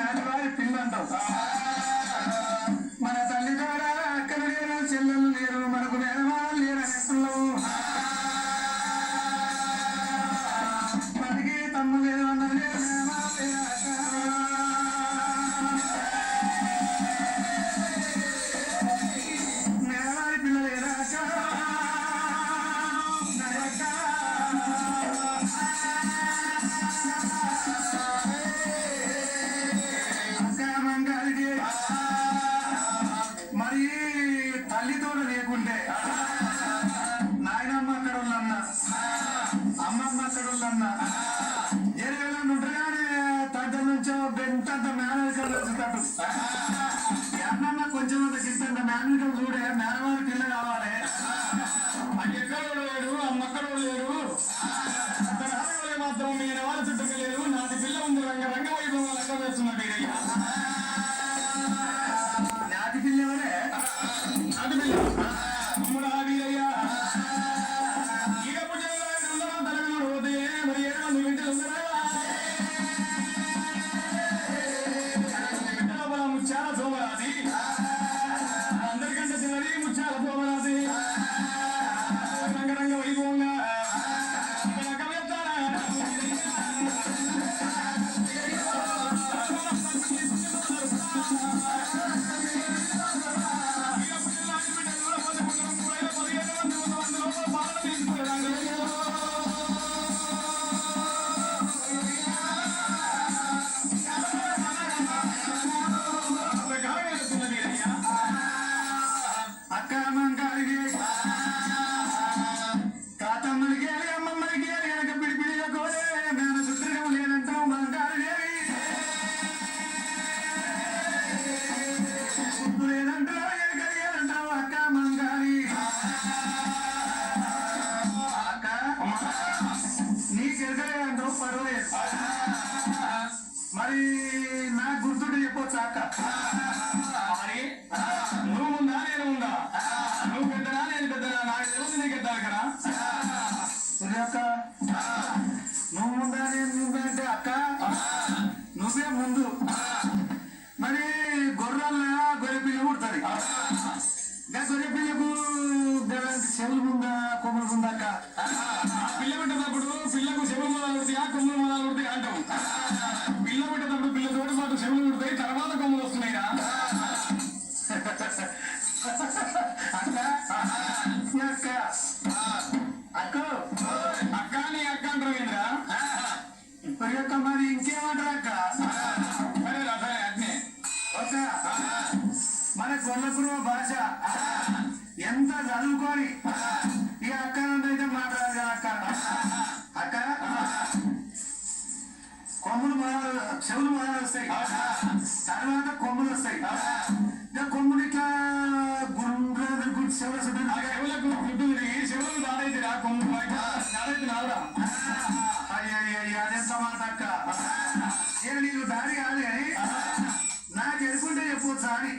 నాటి వారి పిల్లంటావు మన తల్లి ద్వారా అక్కడ లేరు చెల్లెలు లేరు మనకు మేనమాలు లేరు అనేస్తున్నావు మనకి తమ్ము లేదు అన్న లేరు మేనవారి పిల్లలేరా మరి తల్లితో లేకుంటే నాయనమ్మ అక్కడ వాళ్ళన్న అమ్మమ్మ అక్కడ వాళ్ళన్న ఏరేళ్ళ ఉంటారు తగ్గ నుంచో బెంతంత మేనరికలు వచ్చేటట్టు అన్నమ్మ కొంచెం అంత కింద మేనరికలు చూడే మేనవారి పిల్ల కావాలి అది ఎక్కడ లేడు అమ్మక్కడ లేరు మాత్రం నేను వాళ్ళ చుట్టూ లేరు నాది పిల్ల ఉంది రంగ వైభవం లెక్క వేస్తున్నది నాది పిల్ల ఎవరే నాది పిల్ల తమ్ముడా వీరయ్య ఇక తెలంగాణ పోతే మరి 7 గంటలు ముచ్చాల సోమరాది అందరికంటే చిన్నది ముచ్చాల సోమరాది రంగ వైభవంగా మరి నాకు గుర్తుంటే చెప్పొచ్చు అక్క మరి నువ్వు ఉందా నేను ఉందా నువ్వు పెద్దనా నేను పెద్దనా నాకు తెలుసు నీకు పెద్ద అక్కడ అక్క నువ్వు ఉందా నేను ముందా అంటే అక్క నువ్వే ముందు మరి గొర్రెల్లా గొర్రె పిల్ల పుడుతుంది గొర్రె పిల్లకు చెవులు ముందా కొమ్ములు ముందా అక్క పిల్ల పెట్టినప్పుడు పిల్లకు చెవులు మొదలు కుడతాయా కొమ్ములు మొదలు కుడతాయి అంటావు పిల్ల పెట్టేటప్పుడు పిల్ల తోటి పాటు చెవులు కుడతాయి తర్వాత కొమ్ములు వస్తున్నాయిరా అక్క అక్క అక్క నీ అక్క అంటారు ఏంద్రా అక్క మరి ఇంకేమంటారు అక్క సరే సరే అట్నే ఓకే మన కొల్లపురం భాష ఎంత చదువుకొని ఇక అక్క అయితే మాట్లాడాలి కదా అక్క అక్క కొమ్ములు చెవులు మొదలు వస్తాయి తర్వాత కొమ్ములు వస్తాయి ఇక కొమ్ములు ఇట్లా గుండ్రు చెవులకు గుడ్డు తిరిగి చెవులకు దాడైతే రా కొమ్ములు దాడైతే నావురా అయ్యయ్య అదెంత మాట అక్క నేను నీకు దారి కాదు కానీ నాకు ఎదుకుంటే చెప్పొచ్చా అని